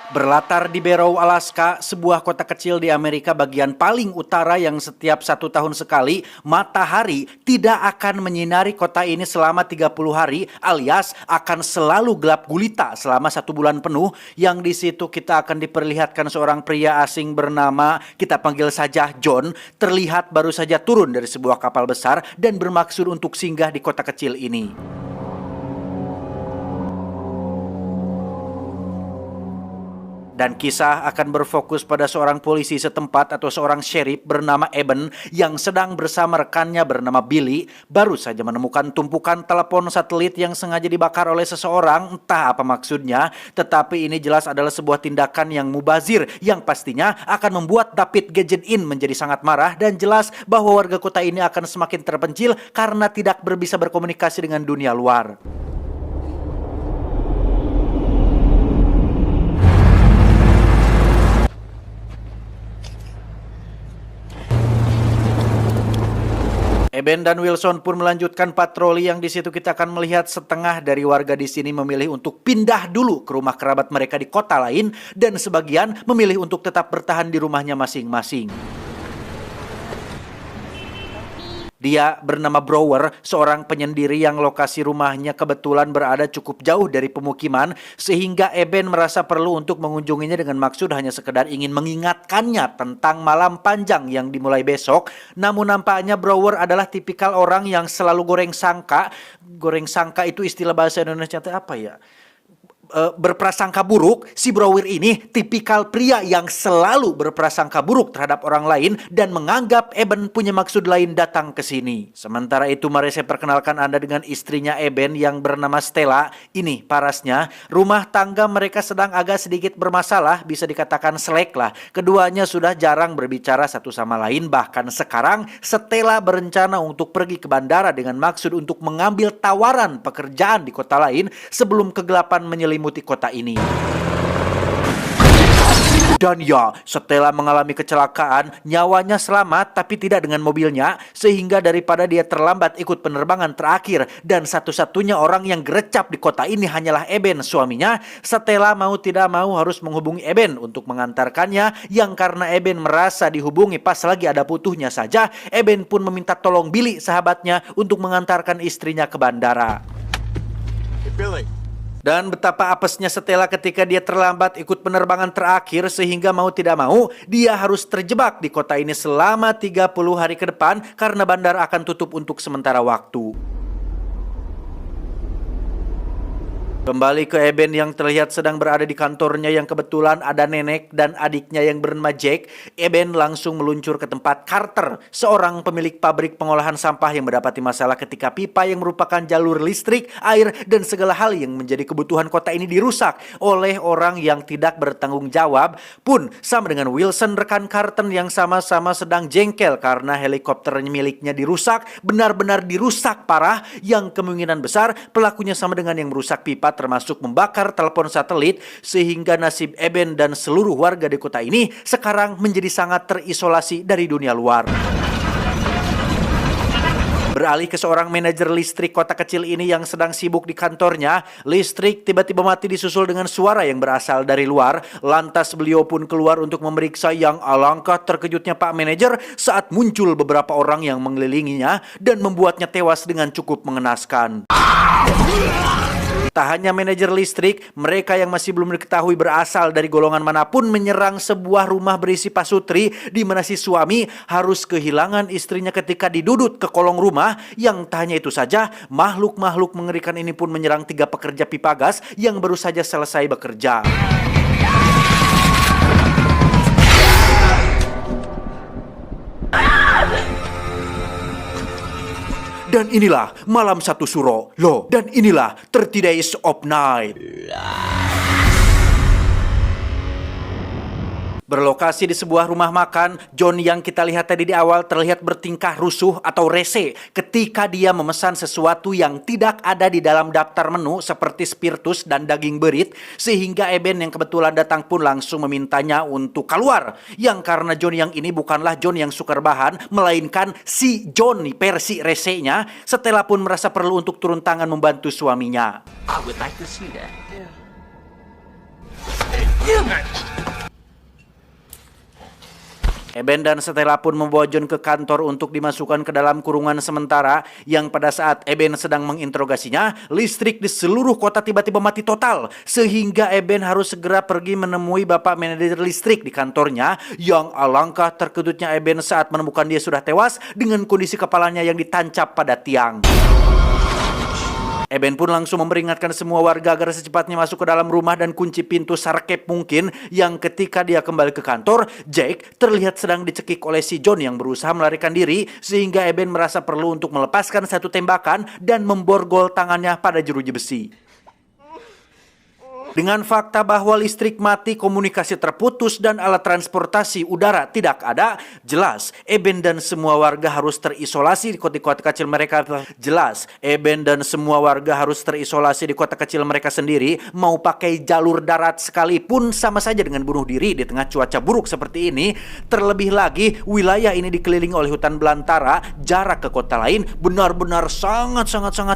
Berlatar di Barrow, Alaska, sebuah kota kecil di Amerika bagian paling utara yang setiap 1 tahun sekali matahari tidak akan menyinari kota ini selama 30 hari alias akan selalu gelap gulita selama 1 bulan penuh, yang di situ kita akan diperlihatkan seorang pria asing bernama, kita panggil saja John, terlihat baru saja turun dari sebuah kapal besar dan bermaksud untuk singgah di kota kecil ini. Dan kisah akan berfokus pada seorang polisi setempat atau seorang sheriff bernama Eben yang sedang bersama rekannya bernama Billy baru saja menemukan tumpukan telepon satelit yang sengaja dibakar oleh seseorang, entah apa maksudnya, tetapi ini jelas adalah sebuah tindakan yang mubazir yang pastinya akan membuat David Gadget Inn menjadi sangat marah, dan jelas bahwa warga kota ini akan semakin terpencil karena tidak bisa berkomunikasi dengan dunia luar. Eben dan Wilson pun melanjutkan patroli yang di situ kita akan melihat setengah dari warga di sini memilih untuk pindah dulu ke rumah kerabat mereka di kota lain dan sebagian memilih untuk tetap bertahan di rumahnya masing-masing. Dia bernama Brower, seorang penyendiri yang lokasi rumahnya kebetulan berada cukup jauh dari pemukiman sehingga Eben merasa perlu untuk mengunjunginya dengan maksud hanya sekedar ingin mengingatkannya tentang malam panjang yang dimulai besok. Namun nampaknya Brower adalah tipikal orang yang selalu goreng sangka. Goreng sangka itu istilah bahasa Indonesia apa ya? Berprasangka buruk. Si Brower ini tipikal pria yang selalu berprasangka buruk terhadap orang lain dan menganggap Eben punya maksud lain datang ke sini. Sementara itu mari saya perkenalkan Anda dengan istrinya Eben yang bernama Stella. Ini parasnya, rumah tangga mereka sedang agak sedikit bermasalah, bisa dikatakan selek lah. Keduanya sudah jarang berbicara satu sama lain, bahkan sekarang Stella berencana untuk pergi ke bandara dengan maksud untuk mengambil tawaran pekerjaan di kota lain sebelum kegelapan menyelimuti kota ini. Dan ya, Stella mengalami kecelakaan, nyawanya selamat tapi tidak dengan mobilnya, sehingga daripada dia terlambat ikut penerbangan terakhir dan satu-satunya orang yang gerecap di kota ini hanyalah Eben, suaminya, Stella mau tidak mau harus menghubungi Eben untuk mengantarkannya, yang karena Eben merasa dihubungi pas lagi ada butuhnya saja, Eben pun meminta tolong Billy, sahabatnya, untuk mengantarkan istrinya ke bandara. Hey, Billy. Dan betapa apesnya Stella ketika dia terlambat ikut penerbangan terakhir sehingga mau tidak mau dia harus terjebak di kota ini selama 30 hari ke depan karena bandara akan tutup untuk sementara waktu. Kembali ke Eben yang terlihat sedang berada di kantornya yang kebetulan ada nenek dan adiknya yang bernama Jack. Eben langsung meluncur ke tempat Carter, seorang pemilik pabrik pengolahan sampah yang mendapati masalah ketika pipa yang merupakan jalur listrik, air, dan segala hal yang menjadi kebutuhan kota ini dirusak oleh orang yang tidak bertanggung jawab. Pun sama dengan Wilson, rekan Carter yang sama-sama sedang jengkel karena helikopter miliknya dirusak, benar-benar dirusak parah, yang kemungkinan besar pelakunya sama dengan yang merusak pipa termasuk membakar telepon satelit, sehingga nasib Eben dan seluruh warga di kota ini sekarang menjadi sangat terisolasi dari dunia luar. Beralih ke seorang manajer listrik kota kecil ini yang sedang sibuk di kantornya, listrik tiba-tiba mati disusul dengan suara yang berasal dari luar. Lantas beliau pun keluar untuk memeriksa, yang alangkah terkejutnya Pak Manajer saat muncul beberapa orang yang mengelilinginya dan membuatnya tewas dengan cukup mengenaskan. Tak hanya manajer listrik, mereka yang masih belum diketahui berasal dari golongan manapun menyerang sebuah rumah berisi pasutri di mana si suami harus kehilangan istrinya ketika didudut ke kolong rumah. Yang tak hanya itu saja, makhluk-makhluk mengerikan ini pun menyerang 3 pekerja pipa gas yang baru saja selesai bekerja. Dan inilah malam 1 suro. Loh, dan inilah 30 Days of Night. Berlokasi di sebuah rumah makan, John yang kita lihat tadi di awal terlihat bertingkah rusuh atau rese ketika dia memesan sesuatu yang tidak ada di dalam daftar menu seperti spiritus dan daging berit, sehingga Eben yang kebetulan datang pun langsung memintanya untuk keluar. Yang karena John yang ini bukanlah John yang suka rebahan, melainkan si John versi resenya, Stella pun merasa perlu untuk turun tangan membantu suaminya. I would like to see that. Eben dan Stella pun membawa John ke kantor untuk dimasukkan ke dalam kurungan sementara yang pada saat Eben sedang menginterogasinya, listrik di seluruh kota tiba-tiba mati total. Sehingga Eben harus segera pergi menemui bapak manajer listrik di kantornya, yang alangkah terkejutnya Eben saat menemukan dia sudah tewas dengan kondisi kepalanya yang ditancap pada tiang. Eben pun langsung memperingatkan semua warga agar secepatnya masuk ke dalam rumah dan kunci pintu sarkep mungkin, yang ketika dia kembali ke kantor, Jake terlihat sedang dicekik oleh si John yang berusaha melarikan diri, sehingga Eben merasa perlu untuk melepaskan satu tembakan dan memborgol tangannya pada jeruji besi. Dengan fakta bahwa listrik mati, komunikasi terputus, dan alat transportasi udara tidak ada, jelas Eben dan semua warga harus terisolasi di kota-kota kecil mereka. Jelas Eben dan semua warga harus terisolasi di kota kecil mereka sendiri, mau pakai jalur darat sekalipun sama saja dengan bunuh diri di tengah cuaca buruk seperti ini. Terlebih lagi, wilayah ini dikelilingi oleh hutan belantara, jarak ke kota lain benar-benar sangat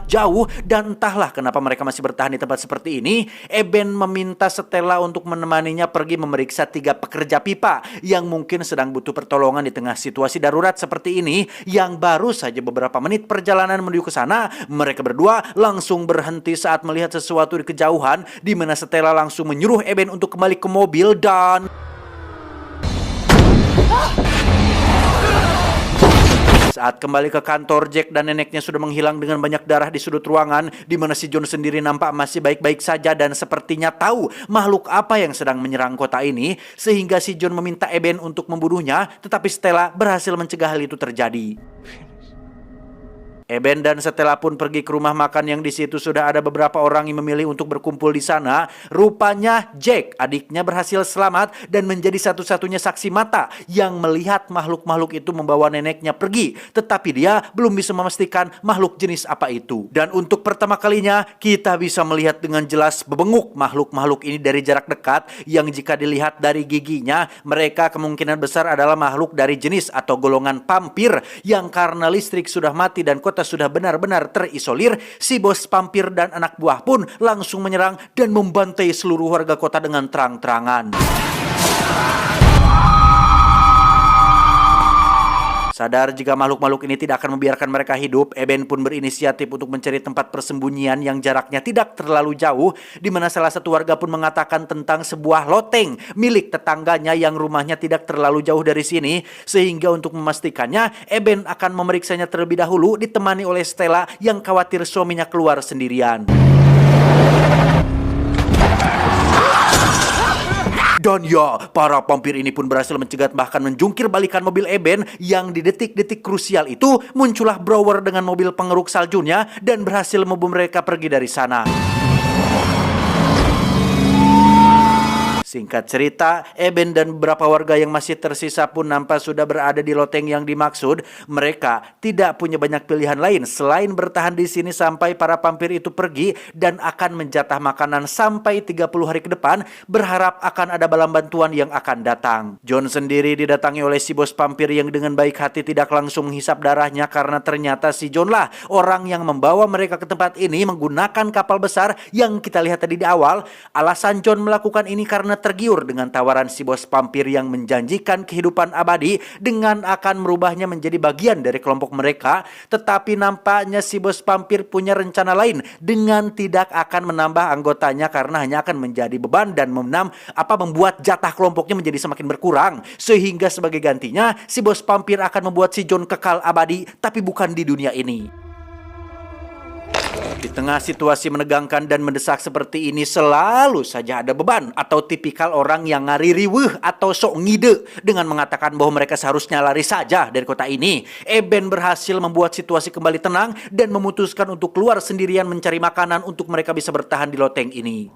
jauh, dan entahlah kenapa mereka masih bertahan di tempat seperti ini. Eben meminta Stella untuk menemaninya pergi memeriksa 3 pekerja pipa yang mungkin sedang butuh pertolongan di tengah situasi darurat seperti ini. Yang baru saja beberapa menit perjalanan menuju ke sana, mereka berdua langsung berhenti saat melihat sesuatu di kejauhan, di mana Stella langsung menyuruh Eben untuk kembali ke mobil dan saat kembali ke kantor, Jack dan neneknya sudah menghilang dengan banyak darah di sudut ruangan, di mana si John sendiri nampak masih baik-baik saja dan sepertinya tahu makhluk apa yang sedang menyerang kota ini, sehingga si John meminta Eben untuk membunuhnya, tetapi Stella berhasil mencegah hal itu terjadi. Eben dan Stella pun pergi ke rumah makan yang di situ sudah ada beberapa orang yang memilih untuk berkumpul di sana. Rupanya Jack, adiknya, berhasil selamat dan menjadi satu-satunya saksi mata yang melihat makhluk-makhluk itu membawa neneknya pergi. Tetapi dia belum bisa memastikan makhluk jenis apa itu. Dan untuk pertama kalinya kita bisa melihat dengan jelas bebenguk makhluk-makhluk ini dari jarak dekat, yang jika dilihat dari giginya, mereka kemungkinan besar adalah makhluk dari jenis atau golongan vampir, yang karena listrik sudah mati dan kota sudah benar-benar terisolir, si bos vampir dan anak buah pun langsung menyerang dan membantai seluruh warga kota dengan terang-terangan. Sadar jika makhluk-makhluk ini tidak akan membiarkan mereka hidup, Eben pun berinisiatif untuk mencari tempat persembunyian yang jaraknya tidak terlalu jauh, di mana salah satu warga pun mengatakan tentang sebuah loteng milik tetangganya yang rumahnya tidak terlalu jauh dari sini, sehingga untuk memastikannya, Eben akan memeriksanya terlebih dahulu, ditemani oleh Stella yang khawatir suaminya keluar sendirian. Dan ya, para vampir ini pun berhasil mencegat bahkan menjungkir balikan mobil Eben, yang di detik-detik krusial itu muncullah Brower dengan mobil pengeruk saljunya dan berhasil membawa mereka pergi dari sana. Singkat cerita, Eben dan beberapa warga yang masih tersisa pun nampak sudah berada di loteng yang dimaksud. Mereka tidak punya banyak pilihan lain selain bertahan di sini sampai para vampir itu pergi dan akan menjatah makanan sampai 30 hari ke depan, berharap akan ada bala bantuan yang akan datang. John sendiri didatangi oleh si bos vampir yang dengan baik hati tidak langsung menghisap darahnya, karena ternyata si John lah orang yang membawa mereka ke tempat ini menggunakan kapal besar yang kita lihat tadi di awal. Alasan John melakukan ini karena tergiur dengan tawaran si bos vampir yang menjanjikan kehidupan abadi dengan akan merubahnya menjadi bagian dari kelompok mereka. Tetapi nampaknya si bos vampir punya rencana lain dengan tidak akan menambah anggotanya, karena hanya akan menjadi beban dan membuat jatah kelompoknya menjadi semakin berkurang. Sehingga sebagai gantinya si bos vampir akan membuat si John kekal abadi, tapi bukan di dunia ini. Di tengah situasi menegangkan dan mendesak seperti ini, selalu saja ada beban atau tipikal orang yang ngaririweuh atau sok ngide dengan mengatakan bahwa mereka seharusnya lari saja dari kota ini. Eben berhasil membuat situasi kembali tenang dan memutuskan untuk keluar sendirian mencari makanan untuk mereka bisa bertahan di loteng ini.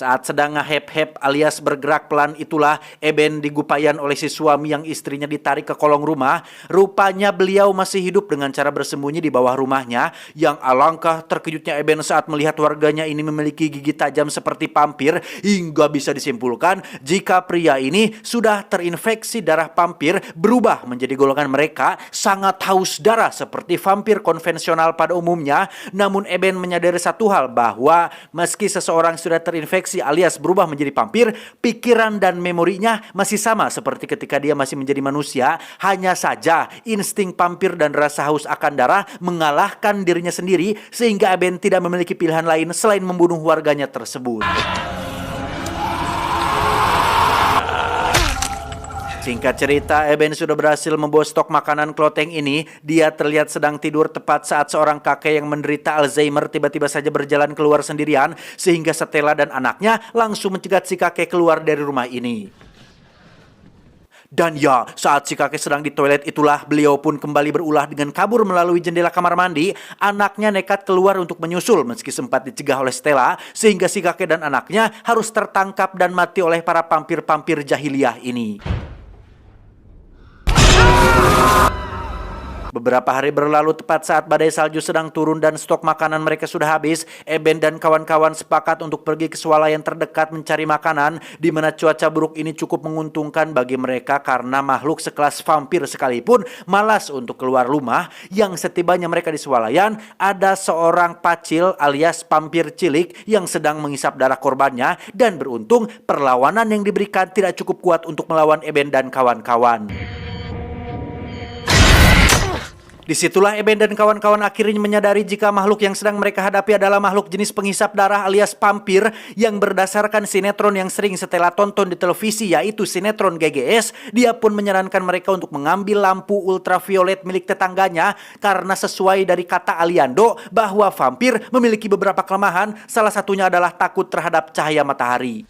Saat sedang ngehep-hep alias bergerak pelan itulah Eben digupayan oleh si suami yang istrinya ditarik ke kolong rumah. Rupanya beliau masih hidup dengan cara bersembunyi di bawah rumahnya. Yang alangkah terkejutnya Eben saat melihat warganya ini memiliki gigi tajam seperti vampir, hingga bisa disimpulkan jika pria ini sudah terinfeksi darah vampir, berubah menjadi golongan mereka sangat haus darah seperti vampir konvensional pada umumnya. Namun Eben menyadari satu hal, bahwa meski seseorang sudah terinfeksi alias berubah menjadi vampir, pikiran dan memorinya masih sama seperti ketika dia masih menjadi manusia. Hanya saja insting vampir dan rasa haus akan darah mengalahkan dirinya sendiri, sehingga Eben tidak memiliki pilihan lain selain membunuh warganya tersebut. Singkat cerita, Eben sudah berhasil membawa stok makanan kloteng ini. Dia terlihat sedang tidur tepat saat seorang kakek yang menderita Alzheimer tiba-tiba saja berjalan keluar sendirian, sehingga Stella dan anaknya langsung mencegat si kakek keluar dari rumah ini. Dan ya, saat si kakek sedang di toilet itulah beliau pun kembali berulah dengan kabur melalui jendela kamar mandi. Anaknya nekat keluar untuk menyusul meski sempat dicegah oleh Stella, sehingga si kakek dan anaknya harus tertangkap dan mati oleh para vampir-vampir jahiliyah ini. Beberapa hari berlalu tepat saat badai salju sedang turun dan stok makanan mereka sudah habis. Eben dan kawan-kawan sepakat untuk pergi ke swalayan terdekat mencari makanan, di mana cuaca buruk ini cukup menguntungkan bagi mereka karena makhluk sekelas vampir sekalipun malas untuk keluar rumah. Yang setibanya mereka di swalayan, ada seorang pacil alias vampir cilik yang sedang menghisap darah korbannya, dan beruntung perlawanan yang diberikan tidak cukup kuat untuk melawan Eben dan kawan-kawan. Disitulah Eben dan kawan-kawan akhirnya menyadari jika makhluk yang sedang mereka hadapi adalah makhluk jenis penghisap darah alias vampir, yang berdasarkan sinetron yang sering Stella tonton di televisi, yaitu sinetron GGS. Dia pun menyarankan mereka untuk mengambil lampu ultraviolet milik tetangganya, karena sesuai dari kata Aliando bahwa vampir memiliki beberapa kelemahan, salah satunya adalah takut terhadap cahaya matahari.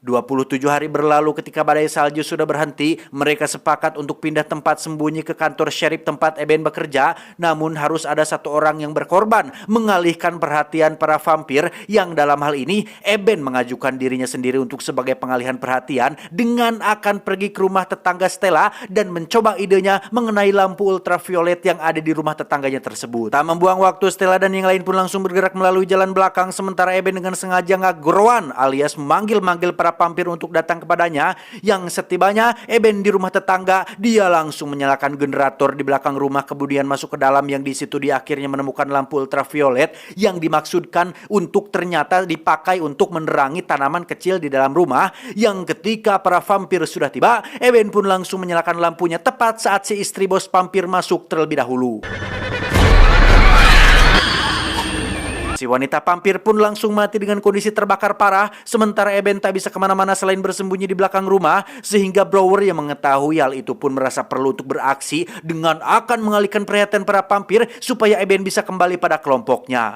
27 hari berlalu ketika badai salju sudah berhenti. Mereka sepakat untuk pindah tempat sembunyi ke kantor sheriff tempat Eben bekerja. Namun harus ada satu orang yang berkorban, mengalihkan perhatian para vampir, yang dalam hal ini Eben mengajukan dirinya sendiri untuk sebagai pengalihan perhatian dengan akan pergi ke rumah tetangga Stella dan mencoba idenya mengenai lampu ultraviolet yang ada di rumah tetangganya tersebut. Tak membuang waktu, Stella dan yang lain pun langsung bergerak melalui jalan belakang, sementara Eben dengan sengaja ngagorowan alias memanggil-manggil para vampir untuk datang kepadanya. Yang setibanya Eben di rumah tetangga, dia langsung menyalakan generator di belakang rumah, kemudian masuk ke dalam, yang di situ dia akhirnya menemukan lampu ultraviolet yang dimaksudkan untuk ternyata dipakai untuk menerangi tanaman kecil di dalam rumah. Yang ketika para vampir sudah tiba, Eben pun langsung menyalakan lampunya tepat saat si istri bos vampir masuk terlebih dahulu. Si wanita vampir pun langsung mati dengan kondisi terbakar parah, sementara Eben tak bisa kemana-mana selain bersembunyi di belakang rumah, sehingga Brower yang mengetahui hal itu pun merasa perlu untuk beraksi dengan akan mengalihkan perhatian para vampir supaya Eben bisa kembali pada kelompoknya.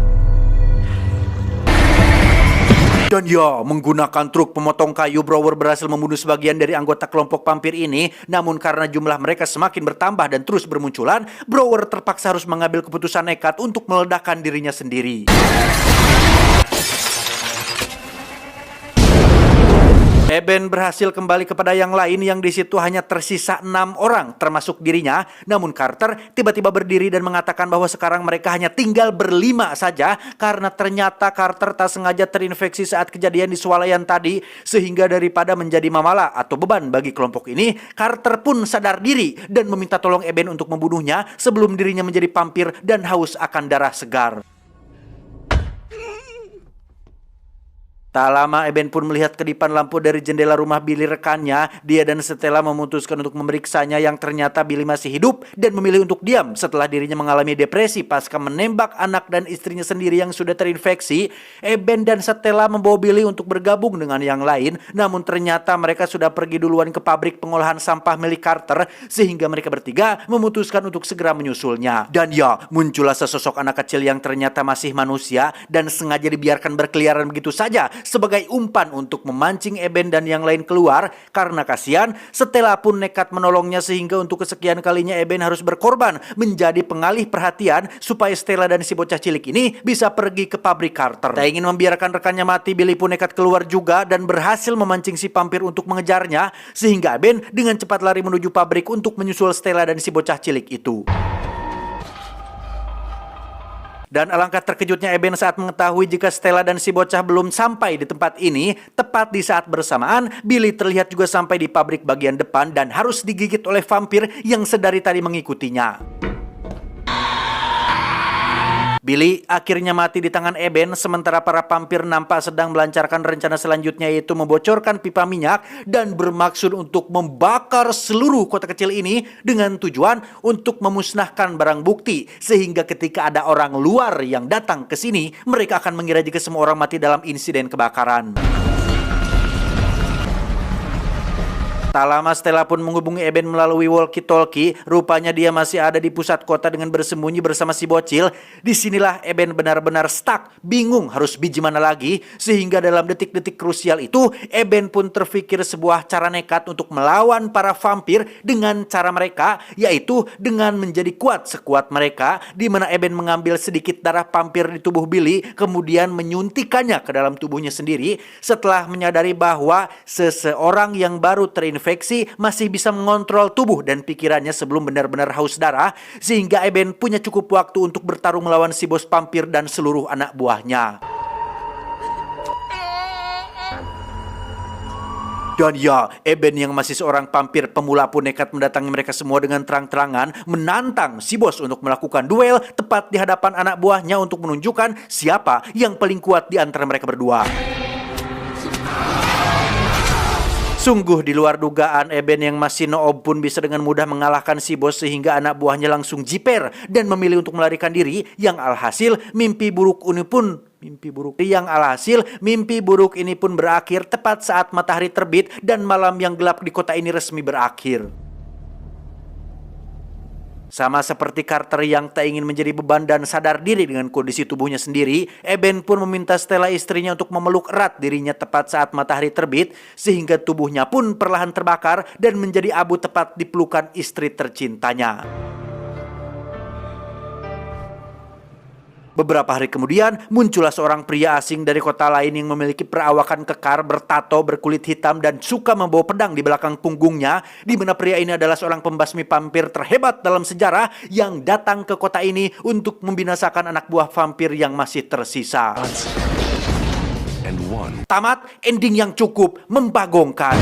Dan ya, menggunakan truk pemotong kayu, Brower berhasil membunuh sebagian dari anggota kelompok vampir ini. Namun karena jumlah mereka semakin bertambah dan terus bermunculan, Brower terpaksa harus mengambil keputusan nekat untuk meledakkan dirinya sendiri. Eben berhasil kembali kepada yang lain, yang di situ hanya tersisa 6 orang termasuk dirinya. Namun Carter tiba-tiba berdiri dan mengatakan bahwa sekarang mereka hanya tinggal berlima saja, karena ternyata Carter tak sengaja terinfeksi saat kejadian di swalayan tadi, sehingga daripada menjadi mamala atau beban bagi kelompok ini, Carter pun sadar diri dan meminta tolong Eben untuk membunuhnya sebelum dirinya menjadi vampir dan haus akan darah segar. Tak lama Eben pun melihat kedipan lampu dari jendela rumah Billy rekannya. Dia dan Stella memutuskan untuk memeriksanya, yang ternyata Billy masih hidup dan memilih untuk diam setelah dirinya mengalami depresi pasca menembak anak dan istrinya sendiri yang sudah terinfeksi. Eben dan Stella membawa Billy untuk bergabung dengan yang lain, namun ternyata mereka sudah pergi duluan ke pabrik pengolahan sampah milik Carter, sehingga mereka bertiga memutuskan untuk segera menyusulnya. Dan ya, muncullah sesosok anak kecil yang ternyata masih manusia dan sengaja dibiarkan berkeliaran begitu saja sebagai umpan untuk memancing Eben dan yang lain keluar. Karena kasihan, Stella pun nekat menolongnya sehingga untuk kesekian kalinya Eben harus berkorban menjadi pengalih perhatian supaya Stella dan si bocah cilik ini bisa pergi ke pabrik Carter. Tak ingin membiarkan rekannya mati, Billy pun nekat keluar juga dan berhasil memancing si vampir untuk mengejarnya sehingga Eben dengan cepat lari menuju pabrik untuk menyusul Stella dan si bocah cilik itu. Dan alangkah terkejutnya Eben saat mengetahui jika Stella dan si bocah belum sampai di tempat ini. Tepat di saat bersamaan, Billy terlihat juga sampai di pabrik bagian depan dan harus digigit oleh vampir yang sedari tadi mengikutinya. Billy akhirnya mati di tangan Eben, sementara para vampir nampak sedang melancarkan rencana selanjutnya, yaitu membocorkan pipa minyak dan bermaksud untuk membakar seluruh kota kecil ini dengan tujuan untuk memusnahkan barang bukti, sehingga ketika ada orang luar yang datang ke sini, mereka akan mengira jika semua orang mati dalam insiden kebakaran. Tak lama Stella pun menghubungi Eben melalui walkie-talkie. Rupanya dia masih ada di pusat kota dengan bersembunyi bersama si bocil. Disinilah Eben benar-benar stuck, bingung harus biji mana lagi. Sehingga dalam detik-detik krusial itu, Eben pun terfikir sebuah cara nekat untuk melawan para vampir dengan cara mereka, yaitu dengan menjadi kuat sekuat mereka, di mana Eben mengambil sedikit darah vampir di tubuh Billy, kemudian menyuntikannya ke dalam tubuhnya sendiri. Setelah menyadari bahwa seseorang yang baru terinfeksi masih bisa mengontrol tubuh dan pikirannya sebelum benar-benar haus darah, sehingga Eben punya cukup waktu untuk bertarung melawan si bos vampir dan seluruh anak buahnya. Dan ya, Eben yang masih seorang vampir pemula pun nekat mendatangi mereka semua dengan terang-terangan, menantang si bos untuk melakukan duel tepat di hadapan anak buahnya untuk menunjukkan siapa yang paling kuat di antara mereka berdua. Sungguh di luar dugaan, Eben yang masih noob pun bisa dengan mudah mengalahkan si bos, sehingga anak buahnya langsung jiper dan memilih untuk melarikan diri. Yang alhasil mimpi buruk ini pun berakhir tepat saat matahari terbit dan malam yang gelap di kota ini resmi berakhir. Sama seperti Carter yang tak ingin menjadi beban dan sadar diri dengan kondisi tubuhnya sendiri, Eben pun meminta Stella istrinya untuk memeluk erat dirinya tepat saat matahari terbit, sehingga tubuhnya pun perlahan terbakar dan menjadi abu tepat di pelukan istri tercintanya. Beberapa hari kemudian, muncullah seorang pria asing dari kota lain yang memiliki perawakan kekar, bertato, berkulit hitam, dan suka membawa pedang di belakang punggungnya, di mana pria ini adalah seorang pembasmi vampir terhebat dalam sejarah yang datang ke kota ini untuk membinasakan anak buah vampir yang masih tersisa. Tamat, ending yang cukup membagongkan.